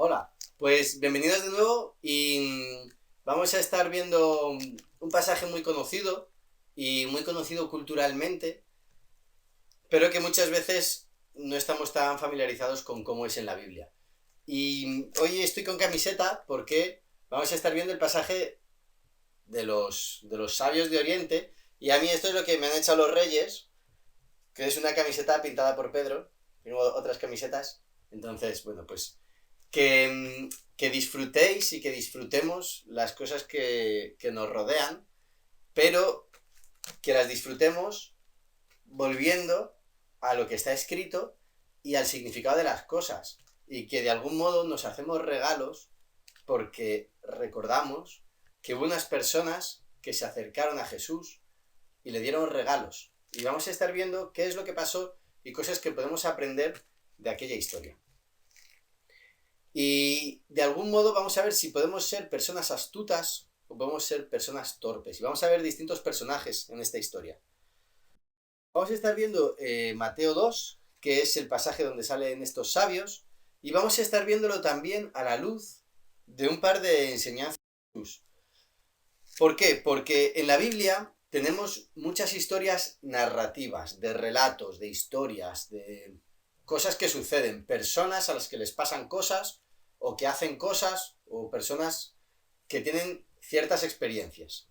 Hola, pues bienvenidos de nuevo y vamos a estar viendo un pasaje muy conocido y muy conocido culturalmente, pero que muchas veces no estamos tan familiarizados con cómo es en la Biblia. Y hoy estoy con camiseta porque vamos a estar viendo el pasaje de los sabios de Oriente, y a mí esto es lo que me han echado los reyes, que es una camiseta pintada por Pedro. Tengo otras camisetas, entonces, bueno, pues que disfrutéis y que disfrutemos las cosas que nos rodean, pero que las disfrutemos volviendo a lo que está escrito y al significado de las cosas. Y que de algún modo nos hacemos regalos porque recordamos que hubo unas personas que se acercaron a Jesús y le dieron regalos. Y vamos a estar viendo qué es lo que pasó y cosas que podemos aprender de aquella historia. Y de algún modo vamos a ver si podemos ser personas astutas o podemos ser personas torpes. Y vamos a ver distintos personajes en esta historia. Vamos a estar viendo Mateo 2, que es el pasaje donde salen estos sabios, y vamos a estar viéndolo también a la luz de un par de enseñanzas de Jesús. ¿Por qué? Porque en la Biblia tenemos muchas historias narrativas, de relatos, de historias, de cosas que suceden, personas a las que les pasan cosas, o que hacen cosas, o personas que tienen ciertas experiencias.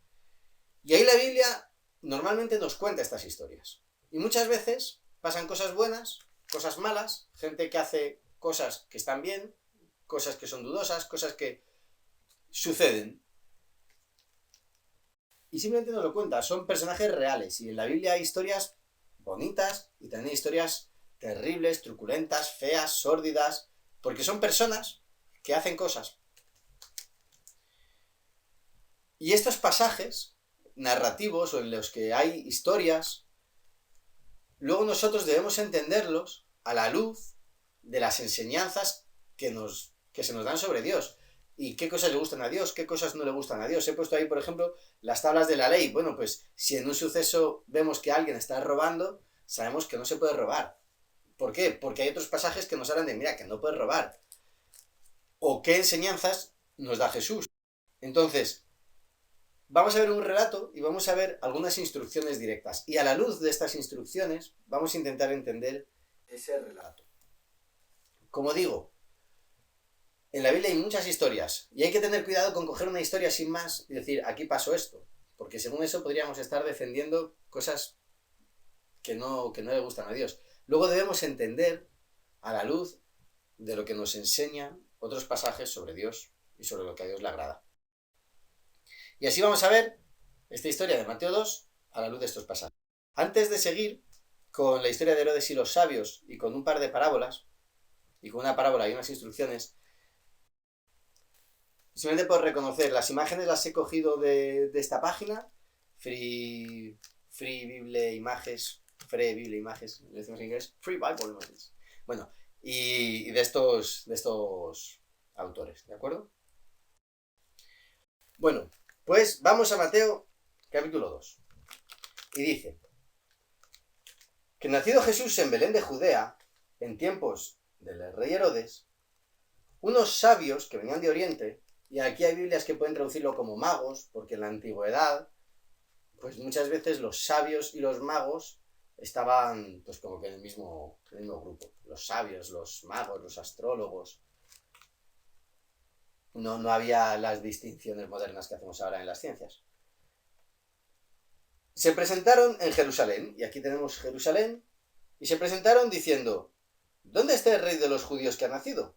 Y ahí la Biblia normalmente nos cuenta estas historias. Y muchas veces pasan cosas buenas, cosas malas, gente que hace cosas que están bien, cosas que son dudosas, cosas que suceden. Y simplemente nos lo cuenta, son personajes reales. Y en la Biblia hay historias bonitas y también hay historias terribles, truculentas, feas, sórdidas, porque son personas que hacen cosas. Y estos pasajes narrativos o en los que hay historias, luego nosotros debemos entenderlos a la luz de las enseñanzas que se nos dan sobre Dios. Y qué cosas le gustan a Dios, qué cosas no le gustan a Dios. He puesto ahí, por ejemplo, las tablas de la ley. Bueno, pues si en un suceso vemos que alguien está robando, sabemos que no se puede robar. ¿Por qué? Porque hay otros pasajes que nos hablan de, mira, que no puedes robar. O qué enseñanzas nos da Jesús. Entonces, vamos a ver un relato y vamos a ver algunas instrucciones directas. Y a la luz de estas instrucciones, vamos a intentar entender ese relato. Como digo, en la Biblia hay muchas historias y hay que tener cuidado con coger una historia sin más y decir, aquí pasó esto. Porque según eso podríamos estar defendiendo cosas que no le gustan a Dios. Luego debemos entender, a la luz de lo que nos enseñan otros pasajes sobre Dios y sobre lo que a Dios le agrada. Y así vamos a ver esta historia de Mateo 2 a la luz de estos pasajes. Antes de seguir con la historia de Herodes y los sabios y con un par de parábolas, y con una parábola y unas instrucciones, simplemente por reconocer, las imágenes las he cogido de esta página, Free Bible Images, Free Bible Images, le decimos en inglés, Free Bible Images. Bueno, y de estos autores, ¿de acuerdo? Bueno, pues vamos a Mateo capítulo 2. Y dice que nacido Jesús en Belén de Judea, en tiempos del rey Herodes, unos sabios que venían de Oriente, y aquí hay Biblias que pueden traducirlo como magos, porque en la antigüedad, pues muchas veces los sabios y los magos estaban pues como que en el mismo grupo. Los sabios, los magos, los astrólogos. No había las distinciones modernas que hacemos ahora en las ciencias. Se presentaron en Jerusalén, y aquí tenemos Jerusalén, y se presentaron diciendo, ¿dónde está el rey de los judíos que ha nacido?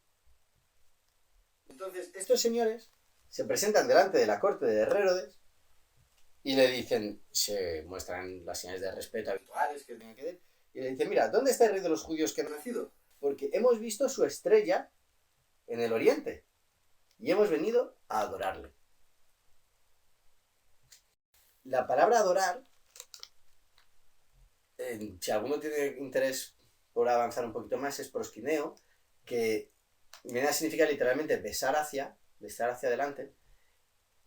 Entonces, estos señores se presentan delante de la corte de Herodes y le dicen, se muestran las señales de respeto habituales que tienen que ver, y le dicen, mira, ¿dónde está el rey de los judíos que ha nacido? Porque hemos visto su estrella en el oriente y hemos venido a adorarle. La palabra adorar, si alguno tiene interés por avanzar un poquito más, es proskineo, que viene a significar literalmente besar hacia adelante,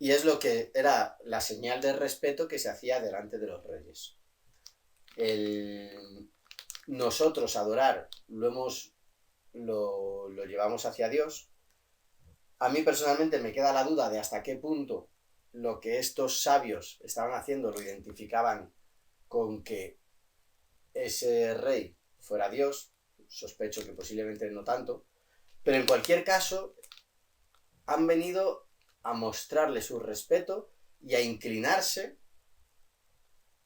y es lo que era la señal de respeto que se hacía delante de los reyes. Nosotros adorar lo llevamos hacia Dios, A mí personalmente me queda la duda de hasta qué punto lo que estos sabios estaban haciendo lo identificaban con que ese rey fuera Dios. Sospecho que posiblemente no tanto. Pero en cualquier caso, han venido a mostrarle su respeto y a inclinarse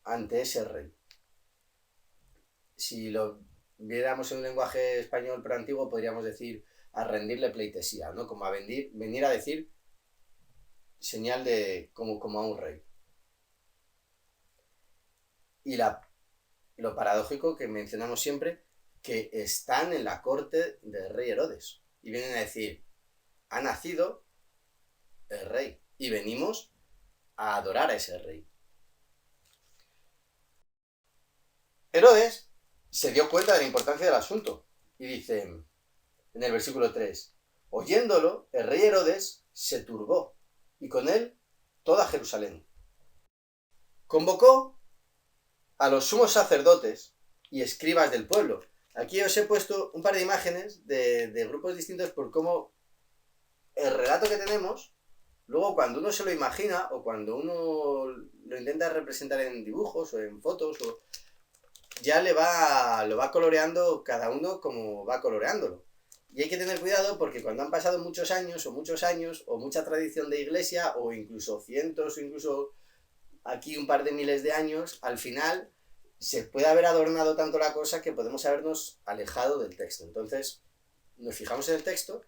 ante ese rey. Si lo viéramos en un lenguaje español pero antiguo, podríamos decir a rendirle pleitesía, ¿no? Como a venir a decir señal de como a un rey. Y lo paradójico que mencionamos siempre, que están en la corte del rey Herodes. Y vienen a decir, ha nacido el rey. Y venimos a adorar a ese rey. Herodes se dio cuenta de la importancia del asunto. Y dice en el versículo 3, oyéndolo, el rey Herodes se turbó, y con él toda Jerusalén. Convocó a los sumos sacerdotes y escribas del pueblo. Aquí os he puesto un par de imágenes de grupos distintos por cómo el relato que tenemos, luego cuando uno se lo imagina o cuando uno lo intenta representar en dibujos o en fotos, ya lo va coloreando cada uno como va coloreándolo. Y hay que tener cuidado porque cuando han pasado muchos años o mucha tradición de iglesia o incluso cientos o incluso aquí un par de miles de años, al final se puede haber adornado tanto la cosa que podemos habernos alejado del texto. Entonces nos fijamos en el texto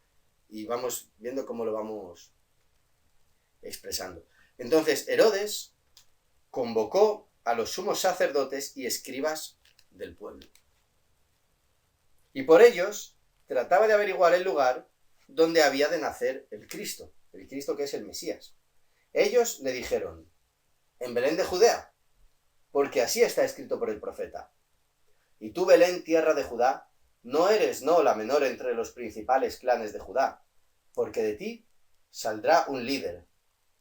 y vamos viendo cómo lo vamos expresando. Entonces Herodes convocó a los sumos sacerdotes y escribas del pueblo. Y por ellos trataba de averiguar el lugar donde había de nacer el Cristo que es el Mesías. Ellos le dijeron, en Belén de Judea, porque así está escrito por el profeta. Y tú, Belén, tierra de Judá, no eres la menor entre los principales clanes de Judá, porque de ti saldrá un líder,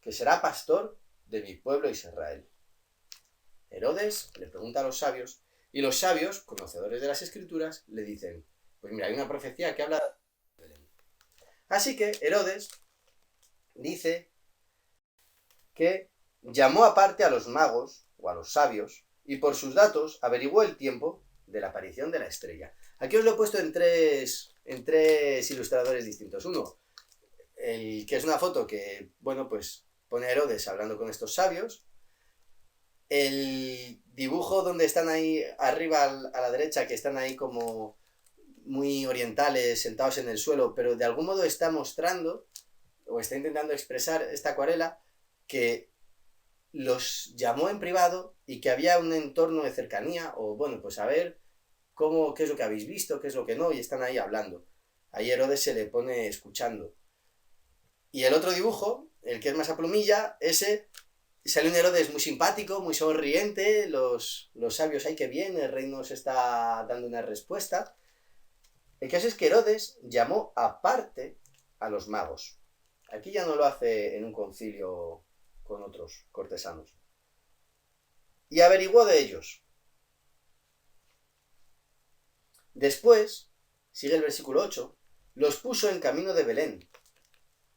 que será pastor de mi pueblo Israel. Herodes le pregunta a los sabios, y los sabios, conocedores de las Escrituras, le dicen, pues mira, hay una profecía que habla de Belén. Así que Herodes dice que llamó aparte a los magos, o a los sabios, y por sus datos averiguó el tiempo de la aparición de la estrella. Aquí os lo he puesto en tres ilustradores distintos. Uno, el que es una foto que, bueno, pues pone a Herodes hablando con estos sabios. El dibujo donde están ahí arriba a la derecha, que están ahí como muy orientales, sentados en el suelo, pero de algún modo está mostrando, o está intentando expresar esta acuarela, que los llamó en privado y que había un entorno de cercanía, o bueno, pues a ver qué es lo que habéis visto, qué es lo que no, y están ahí hablando. Ahí Herodes se le pone escuchando. Y el otro dibujo, el que es más a plumilla, ese sale un Herodes muy simpático, muy sonriente, los sabios, ¡ay, qué bien! El rey nos está dando una respuesta. El caso es que Herodes llamó aparte a los magos. Aquí ya no lo hace en un concilio con otros cortesanos. Y averiguó de ellos. Después, sigue el versículo 8, los puso en camino de Belén.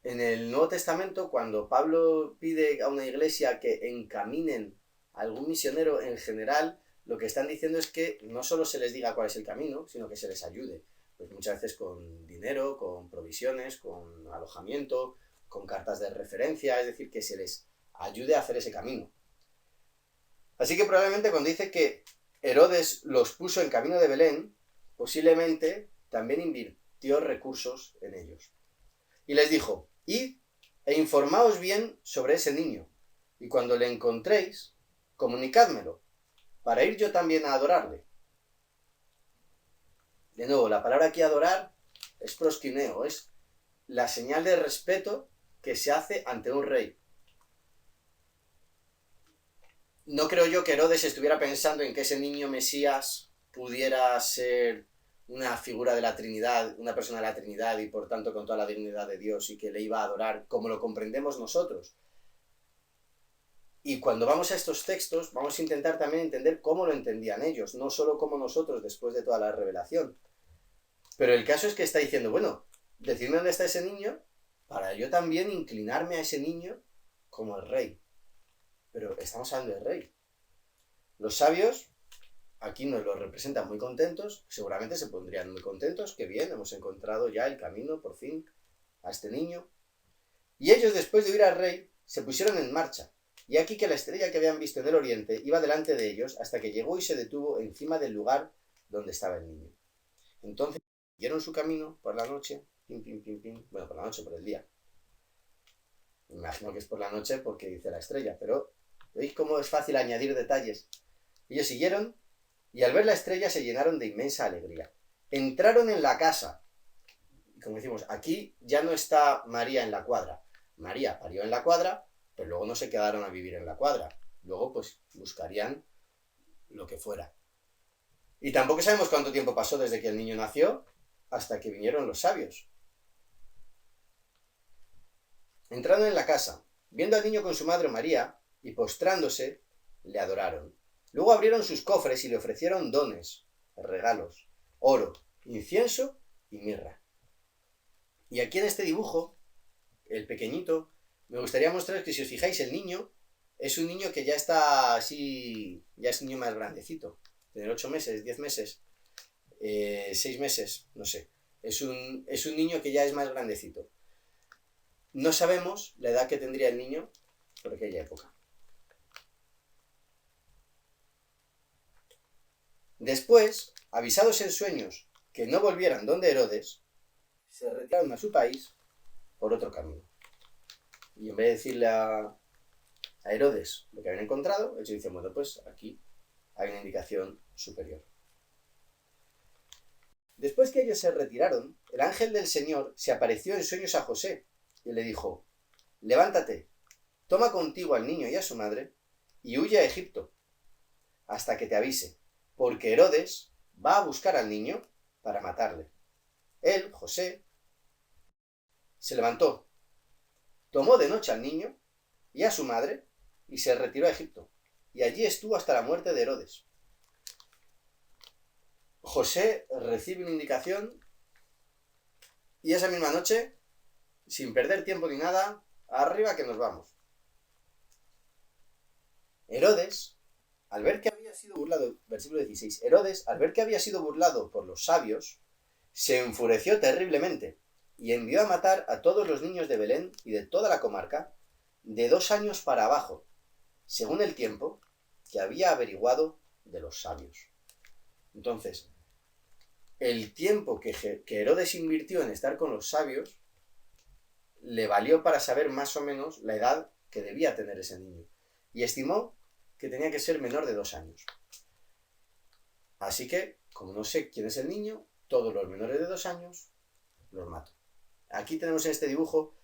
En el Nuevo Testamento, cuando Pablo pide a una iglesia que encaminen a algún misionero, en general, lo que están diciendo es que no solo se les diga cuál es el camino, sino que se les ayude. Pues muchas veces con dinero, con provisiones, con alojamiento, con cartas de referencia, es decir, que se les ayude a hacer ese camino. Así que probablemente cuando dice que Herodes los puso en camino de Belén, posiblemente también invirtió recursos en ellos. Y les dijo, id e informaos bien sobre ese niño, y cuando le encontréis, comunicádmelo, para ir yo también a adorarle. De nuevo, la palabra aquí adorar es proskineo, es la señal de respeto que se hace ante un rey. No creo yo que Herodes estuviera pensando en que ese niño Mesías pudiera ser una figura de la Trinidad, una persona de la Trinidad y por tanto con toda la dignidad de Dios y que le iba a adorar como lo comprendemos nosotros. Y cuando vamos a estos textos vamos a intentar también entender cómo lo entendían ellos, no solo como nosotros después de toda la revelación. Pero el caso es que está diciendo, bueno, decidme dónde está ese niño para yo también inclinarme a ese niño como el rey. Pero estamos hablando del rey. Los sabios aquí nos lo representan muy contentos, seguramente se pondrían muy contentos, que bien, hemos encontrado ya el camino, por fin, a este niño. Y ellos, después de oír al rey, se pusieron en marcha. Y aquí que la estrella que habían visto en el oriente iba delante de ellos hasta que llegó y se detuvo encima del lugar donde estaba el niño. Entonces, siguieron su camino por la noche, pim, pim, pim, pim. Bueno, por la noche, por el día. Me imagino que es por la noche porque dice la estrella, pero ¿veis cómo es fácil añadir detalles? Ellos siguieron y al ver la estrella se llenaron de inmensa alegría. Entraron en la casa. Y como decimos, aquí ya no está María en la cuadra. María parió en la cuadra, pero luego no se quedaron a vivir en la cuadra. Luego pues buscarían lo que fuera. Y tampoco sabemos cuánto tiempo pasó desde que el niño nació hasta que vinieron los sabios. Entraron en la casa, viendo al niño con su madre María, y postrándose, le adoraron. Luego abrieron sus cofres y le ofrecieron dones, regalos, oro, incienso y mirra. Y aquí en este dibujo, el pequeñito, me gustaría mostraros que si os fijáis, el niño es un niño que ya está así, ya es un niño más grandecito. Tener 8 meses, 10 meses, 6 meses, no sé. Es un niño que ya es más grandecito. No sabemos la edad que tendría el niño por aquella época. Después, avisados en sueños que no volvieran donde Herodes, se retiraron a su país por otro camino. Y en vez de decirle a Herodes lo que habían encontrado, ellos dicen, bueno, pues aquí hay una indicación superior. Después que ellos se retiraron, el ángel del Señor se apareció en sueños a José y le dijo, levántate, toma contigo al niño y a su madre y huye a Egipto hasta que te avise, porque Herodes va a buscar al niño para matarle. Él, José, se levantó, tomó de noche al niño y a su madre y se retiró a Egipto, y allí estuvo hasta la muerte de Herodes. José recibe una indicación y esa misma noche, sin perder tiempo ni nada, arriba que nos vamos. Herodes, al ver que había sido burlado, versículo 16, Herodes, al ver que había sido burlado por los sabios, se enfureció terriblemente y envió a matar a todos los niños de Belén y de toda la comarca, de 2 años para abajo, según el tiempo que había averiguado de los sabios. Entonces, el tiempo que Herodes invirtió en estar con los sabios le valió para saber más o menos la edad que debía tener ese niño. Y estimó que tenía que ser menor de 2 años. Así que, como no sé quién es el niño, todos los menores de 2 años los mato. Aquí tenemos en este dibujo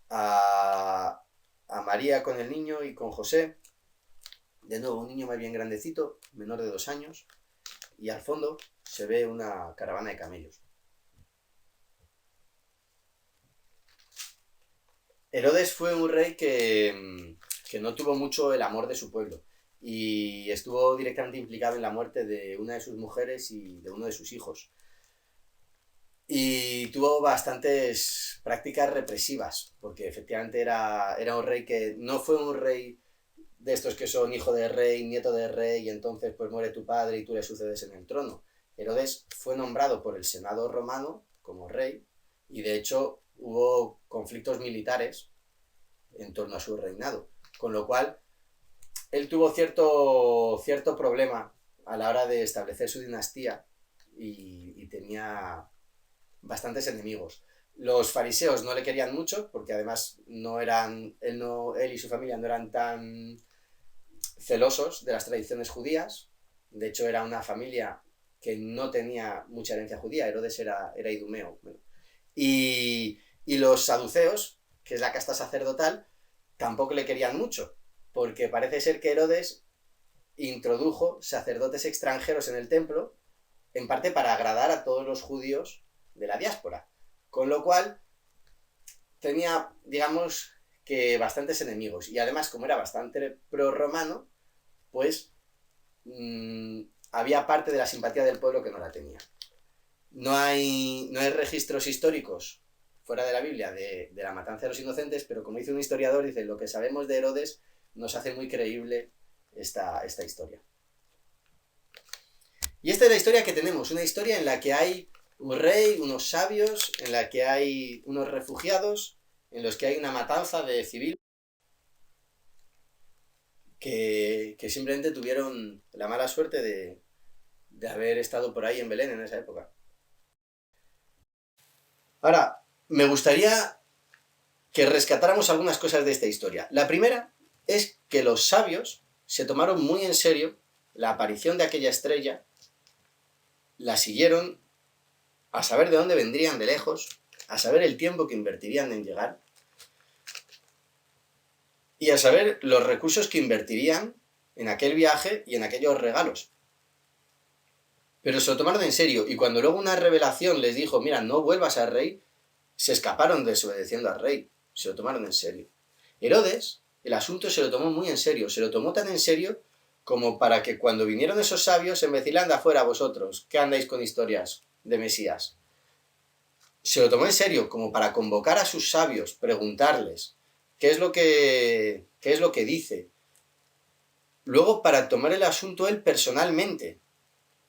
a María con el niño y con José. De nuevo, un niño más bien grandecito, menor de 2 años. Y al fondo se ve una caravana de camellos. Herodes fue un rey que no tuvo mucho el amor de su pueblo y estuvo directamente implicado en la muerte de una de sus mujeres y de uno de sus hijos. Y tuvo bastantes prácticas represivas, porque efectivamente era un rey que no fue un rey de estos que son hijo de rey, nieto de rey, y entonces pues muere tu padre y tú le sucedes en el trono. Herodes fue nombrado por el Senado romano como rey, y de hecho hubo conflictos militares en torno a su reinado, con lo cual él tuvo cierto problema a la hora de establecer su dinastía y tenía bastantes enemigos. Los fariseos no le querían mucho porque además él y su familia no eran tan celosos de las tradiciones judías. De hecho era una familia que no tenía mucha herencia judía. Herodes era idumeo. Y los saduceos, que es la casta sacerdotal, tampoco le querían mucho, porque parece ser que Herodes introdujo sacerdotes extranjeros en el templo, en parte para agradar a todos los judíos de la diáspora, con lo cual tenía, digamos, que bastantes enemigos, y además, como era bastante pro-romano, pues había parte de la simpatía del pueblo que no la tenía. No hay registros históricos fuera de la Biblia de la matanza de los inocentes, pero como dice un historiador, dice, lo que sabemos de Herodes nos hace muy creíble esta historia. Y esta es la historia que tenemos, una historia en la que hay un rey, unos sabios, en la que hay unos refugiados, en los que hay una matanza de civil, que simplemente tuvieron la mala suerte de haber estado por ahí en Belén en esa época. Ahora, me gustaría que rescatáramos algunas cosas de esta historia. La primera es que los sabios se tomaron muy en serio la aparición de aquella estrella, la siguieron a saber de dónde vendrían de lejos, a saber el tiempo que invertirían en llegar y a saber los recursos que invertirían en aquel viaje y en aquellos regalos. Pero se lo tomaron en serio, y cuando luego una revelación les dijo, mira, no vuelvas al rey, se escaparon desobedeciendo al rey, se lo tomaron en serio. Herodes, el asunto se lo tomó muy en serio, se lo tomó tan en serio como para que cuando vinieron esos sabios, en vez de decirle, anda afuera vosotros, que andáis con historias de Mesías, se lo tomó en serio como para convocar a sus sabios, preguntarles qué es lo que dice, luego para tomar el asunto él personalmente,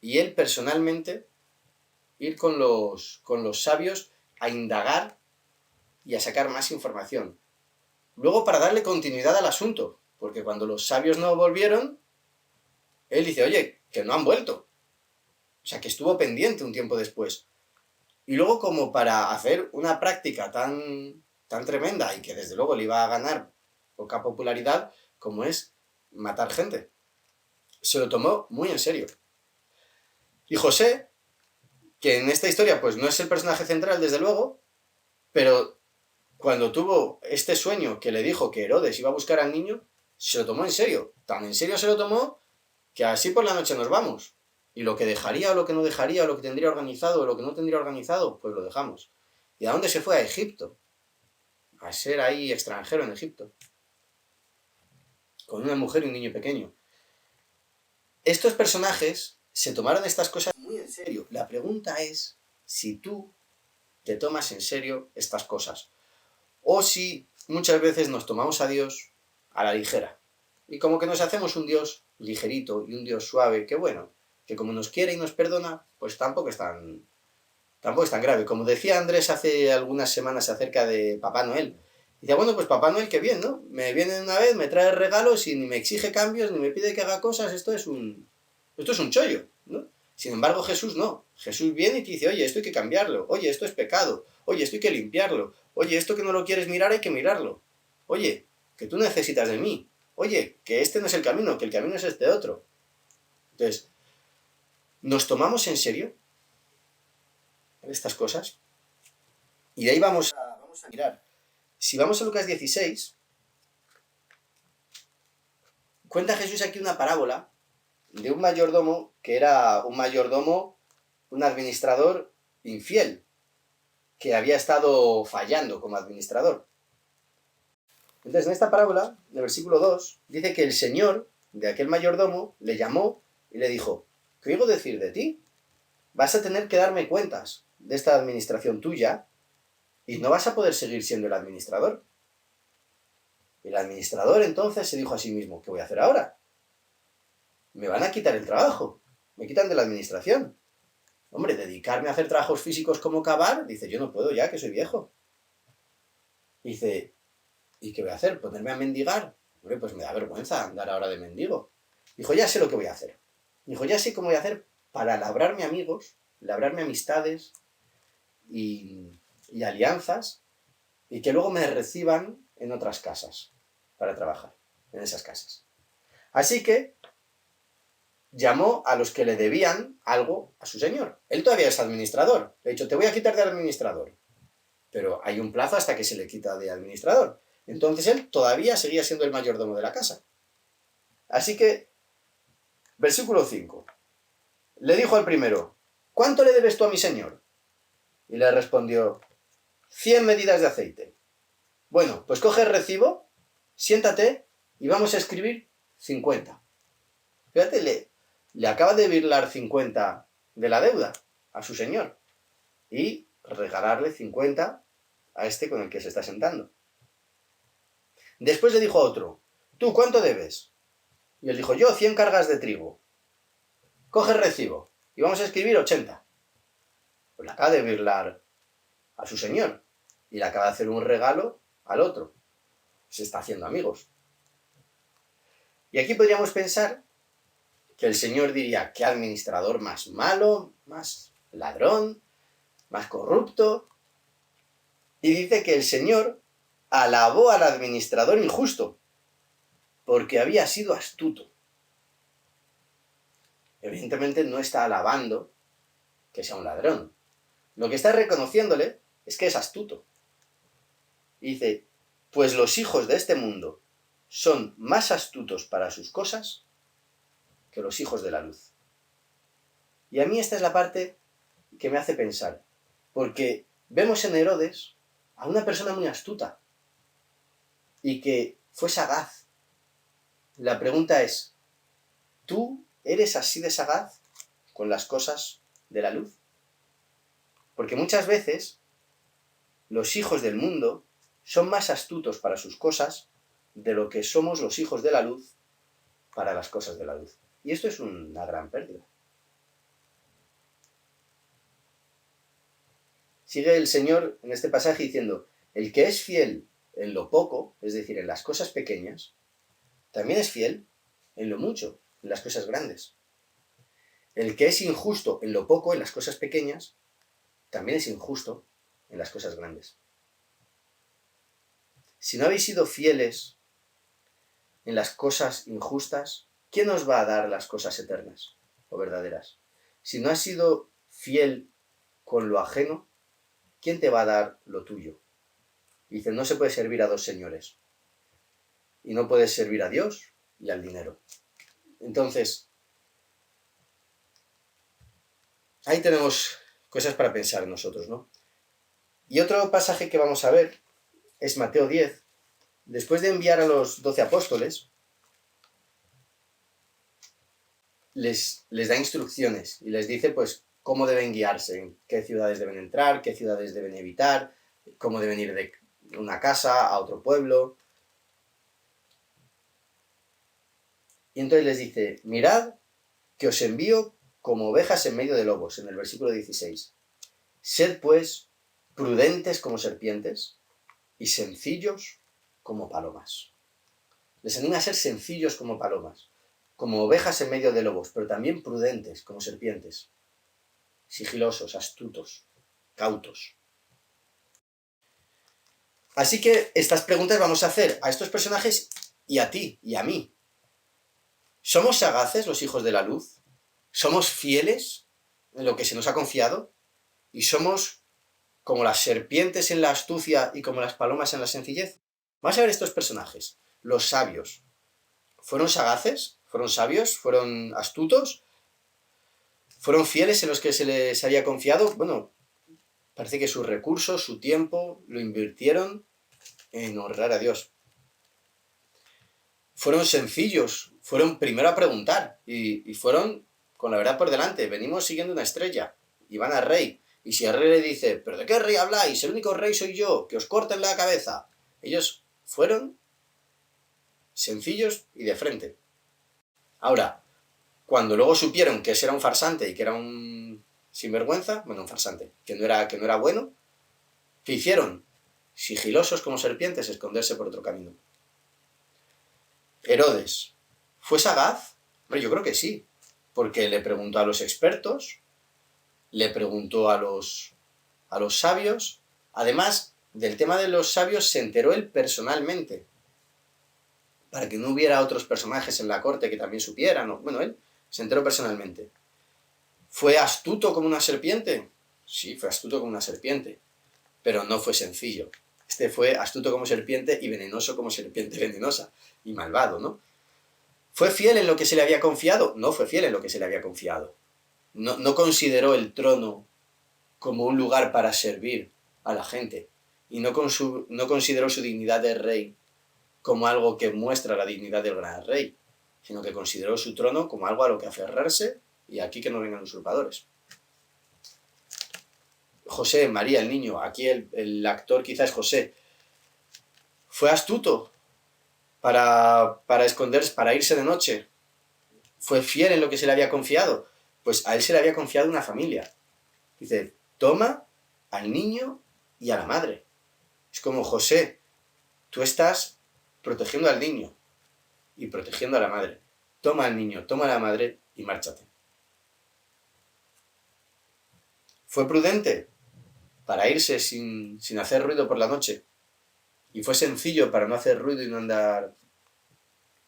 y él personalmente ir con los sabios a indagar y a sacar más información. Luego para darle continuidad al asunto, porque cuando los sabios no volvieron, él dice, oye, que no han vuelto. O sea, que estuvo pendiente un tiempo después. Y luego como para hacer una práctica tan tremenda y que desde luego le iba a ganar poca popularidad, como es matar gente. Se lo tomó muy en serio. Y José, que en esta historia pues no es el personaje central desde luego, pero cuando tuvo este sueño que le dijo que Herodes iba a buscar al niño, se lo tomó en serio. Tan en serio se lo tomó que así por la noche nos vamos. Y lo que dejaría o lo que no dejaría, o lo que tendría organizado o lo que no tendría organizado, pues lo dejamos. ¿Y a dónde se fue? A Egipto. A ser ahí extranjero en Egipto. Con una mujer y un niño pequeño. Estos personajes se tomaron estas cosas muy en serio. La pregunta es si tú te tomas en serio estas cosas. O si muchas veces nos tomamos a Dios a la ligera. Y como que nos hacemos un Dios ligerito y un Dios suave, que bueno, que como nos quiere y nos perdona, pues tampoco es tan grave. Como decía Andrés hace algunas semanas acerca de Papá Noel. Dice, bueno, pues Papá Noel, qué bien, ¿no? Me viene una vez, me trae regalos y ni me exige cambios, ni me pide que haga cosas, esto es un chollo, ¿no? Sin embargo, Jesús no. Jesús viene y te dice, oye, esto hay que cambiarlo, oye, esto es pecado, oye, esto hay que limpiarlo, oye, esto que no lo quieres mirar hay que mirarlo, oye, que tú necesitas de mí, oye, que este no es el camino, que el camino es este otro. Entonces, ¿nos tomamos en serio estas cosas? Y de ahí vamos a mirar. Si vamos a Lucas 16, cuenta Jesús aquí una parábola de un mayordomo que era un mayordomo, un administrador infiel, que había estado fallando como administrador. Entonces, en esta parábola, en el versículo 2, dice que el señor de aquel mayordomo le llamó y le dijo, ¿qué oigo decir de ti? Vas a tener que darme cuentas de esta administración tuya y no vas a poder seguir siendo el administrador. El administrador entonces se dijo a sí mismo, ¿qué voy a hacer ahora? Me van a quitar el trabajo, me quitan de la administración. Hombre, dedicarme a hacer trabajos físicos como cavar, dice, yo no puedo ya, que soy viejo. Dice, ¿y qué voy a hacer? ¿Ponerme a mendigar? Hombre, pues me da vergüenza andar ahora de mendigo. Dijo, ya sé lo que voy a hacer. Dijo, ya sé cómo voy a hacer para labrarme amigos, labrarme amistades y alianzas, y que luego me reciban en otras casas para trabajar, en esas casas. Así que llamó a los que le debían algo a su señor. Él todavía es administrador. Le ha dicho, te voy a quitar de administrador. Pero hay un plazo hasta que se le quita de administrador. Entonces él todavía seguía siendo el mayordomo de la casa. Así que, versículo 5. Le dijo al primero, ¿cuánto le debes tú a mi señor? Y le respondió, 100 medidas de aceite. Bueno, pues coge el recibo, siéntate y vamos a escribir 50. Fíjate, le acaba de birlar 50 de la deuda a su señor y regalarle 50 a este con el que se está sentando. Después le dijo a otro, tú, ¿cuánto debes? Y él dijo, yo 100 cargas de trigo. Coge el recibo y vamos a escribir 80. Pues le acaba de birlar a su señor y le acaba de hacer un regalo al otro. Se está haciendo amigos. Y aquí podríamos pensar que el señor diría, qué administrador más malo, más ladrón, más corrupto. Y dice que el señor alabó al administrador injusto porque había sido astuto. Evidentemente no está alabando que sea un ladrón. Lo que está reconociéndole es que es astuto. Y dice, pues los hijos de este mundo son más astutos para sus cosas que los hijos de la luz. Y a mí esta es la parte que me hace pensar, porque vemos en Herodes a una persona muy astuta y que fue sagaz. La pregunta es, ¿tú eres así de sagaz con las cosas de la luz? Porque muchas veces los hijos del mundo son más astutos para sus cosas de lo que somos los hijos de la luz para las cosas de la luz. Y esto es una gran pérdida. Sigue el Señor en este pasaje diciendo, el que es fiel en lo poco, es decir, en las cosas pequeñas, también es fiel en lo mucho, en las cosas grandes. El que es injusto en lo poco, en las cosas pequeñas, también es injusto en las cosas grandes. Si no habéis sido fieles en las cosas injustas, ¿quién os va a dar las cosas eternas o verdaderas? Si no has sido fiel con lo ajeno, ¿quién te va a dar lo tuyo? Dice, no se puede servir a dos señores. Y no puedes servir a Dios y al dinero. Entonces, ahí tenemos cosas para pensar nosotros, ¿no? Y otro pasaje que vamos a ver es Mateo 10. Después de enviar a los 12 apóstoles, les da instrucciones y les dice, pues, cómo deben guiarse, en qué ciudades deben entrar, qué ciudades deben evitar, cómo deben ir de una casa a otro pueblo. Y entonces les dice, mirad que os envío como ovejas en medio de lobos, en el versículo 16. Sed, pues, prudentes como serpientes y sencillos como palomas. Les anima a ser sencillos como palomas, como ovejas en medio de lobos, pero también prudentes como serpientes, sigilosos, astutos, cautos. Así que estas preguntas vamos a hacer a estos personajes y a ti y a mí. ¿Somos sagaces los hijos de la luz? ¿Somos fieles en lo que se nos ha confiado? ¿Y somos como las serpientes en la astucia y como las palomas en la sencillez? Vamos a ver estos personajes. Los sabios. ¿Fueron sagaces? ¿Fueron sabios? ¿Fueron astutos? ¿Fueron fieles en los que se les había confiado? Bueno, parece que sus recursos, su tiempo, lo invirtieron en honrar a Dios. Fueron sencillos, fueron primero a preguntar y fueron con la verdad por delante. Venimos siguiendo una estrella y van al rey. Y si el rey le dice, ¿pero de qué rey habláis? El único rey soy yo, que os corten la cabeza. Ellos fueron sencillos y de frente. Ahora, cuando luego supieron que ese era un farsante y que era un sinvergüenza, bueno, un farsante, que no era bueno, ¿qué hicieron? Sigilosos como serpientes, esconderse por otro camino. Herodes, ¿fue sagaz? Hombre, yo creo que sí, porque le preguntó a los expertos, le preguntó a los sabios. Además, del tema de los sabios se enteró él personalmente, para que no hubiera otros personajes en la corte que también supieran. Bueno, él se enteró personalmente. ¿Fue astuto como una serpiente? Sí, fue astuto como una serpiente, pero no fue sencillo. Este fue astuto como serpiente y venenoso como serpiente venenosa, y malvado, ¿no? ¿Fue fiel en lo que se le había confiado? No fue fiel en lo que se le había confiado. No consideró el trono como un lugar para servir a la gente, y no consideró su dignidad de rey como algo que muestra la dignidad del gran rey, sino que consideró su trono como algo a lo que aferrarse y aquí que no vengan usurpadores. José, María, el niño, aquí el actor quizás es José, fue astuto para esconderse, para irse de noche, fue fiel en lo que se le había confiado, pues a él se le había confiado una familia. Dice, toma al niño y a la madre. Es como, José, tú estás protegiendo al niño y protegiendo a la madre. Toma al niño, toma a la madre y márchate. Fue prudente para irse sin hacer ruido por la noche. Y fue sencillo para no hacer ruido y no andar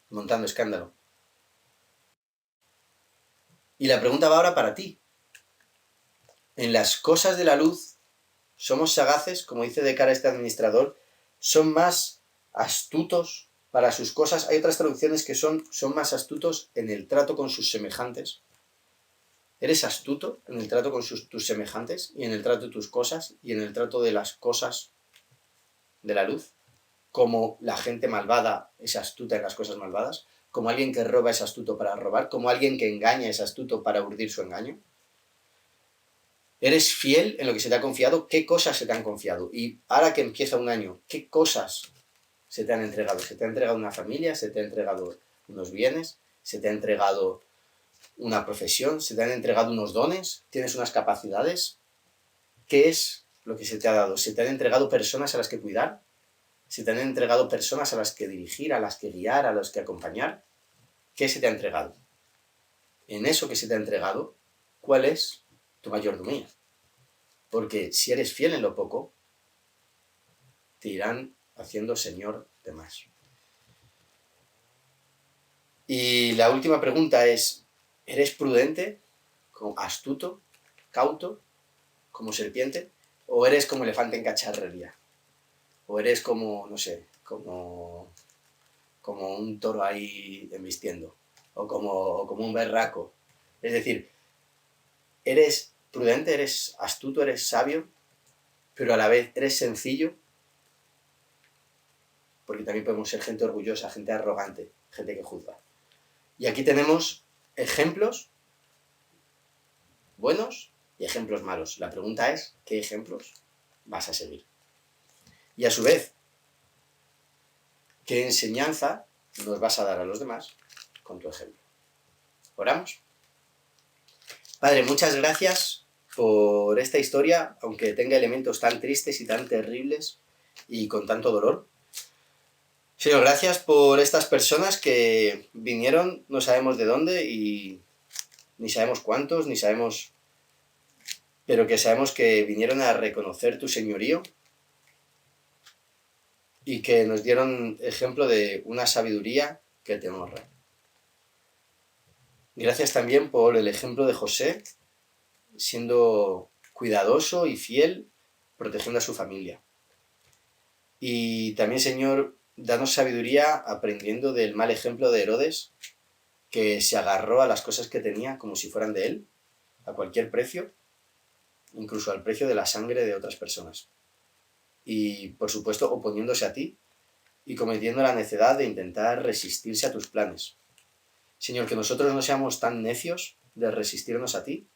montando escándalo. Y la pregunta va ahora para ti. En las cosas de la luz, somos sagaces, como dice de cara este administrador, son más astutos para sus cosas. Hay otras traducciones que son más astutos en el trato con sus semejantes. ¿Eres astuto en el trato con tus semejantes y en el trato de tus cosas y en el trato de las cosas de la luz? Como la gente malvada es astuta en las cosas malvadas, como alguien que roba es astuto para robar, como alguien que engaña es astuto para urdir su engaño. ¿Eres fiel en lo que se te ha confiado? ¿Qué cosas se te han confiado? Y ahora que empieza un año, ¿qué cosas se te han entregado? ¿Se te ha entregado una familia? ¿Se te ha entregado unos bienes? ¿Se te ha entregado una profesión? ¿Se te han entregado unos dones? ¿Tienes unas capacidades? ¿Qué es lo que se te ha dado? ¿Se te han entregado personas a las que cuidar? ¿Se te han entregado personas a las que dirigir, a las que guiar, a las que acompañar? ¿Qué se te ha entregado? En eso que se te ha entregado, ¿cuál es tu mayordomía? Porque si eres fiel en lo poco, te irán haciendo señor de más. Y la última pregunta es, ¿eres prudente, astuto, cauto, como serpiente? ¿O eres como elefante en cacharrería? ¿O eres como, no sé, como un toro ahí embistiendo? ¿O como un berraco? Es decir, eres prudente, eres astuto, eres sabio, pero a la vez eres sencillo, porque también podemos ser gente orgullosa, gente arrogante, gente que juzga. Y aquí tenemos ejemplos buenos y ejemplos malos. La pregunta es, ¿qué ejemplos vas a seguir? Y a su vez, ¿qué enseñanza nos vas a dar a los demás con tu ejemplo? ¿Oramos? Padre, muchas gracias por esta historia, aunque tenga elementos tan tristes y tan terribles y con tanto dolor. Señor, gracias por estas personas que vinieron, no sabemos de dónde y ni sabemos cuántos, ni sabemos, pero que sabemos que vinieron a reconocer tu señorío y que nos dieron ejemplo de una sabiduría que te honra. Gracias también por el ejemplo de José, siendo cuidadoso y fiel, protegiendo a su familia. Y también, Señor, danos sabiduría aprendiendo del mal ejemplo de Herodes, que se agarró a las cosas que tenía como si fueran de él, a cualquier precio, incluso al precio de la sangre de otras personas. Y, por supuesto, oponiéndose a ti y cometiendo la necedad de intentar resistirse a tus planes. Señor, que nosotros no seamos tan necios de resistirnos a ti,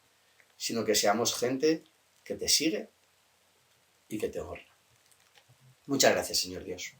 sino que seamos gente que te sigue y que te honra. Muchas gracias, Señor Dios.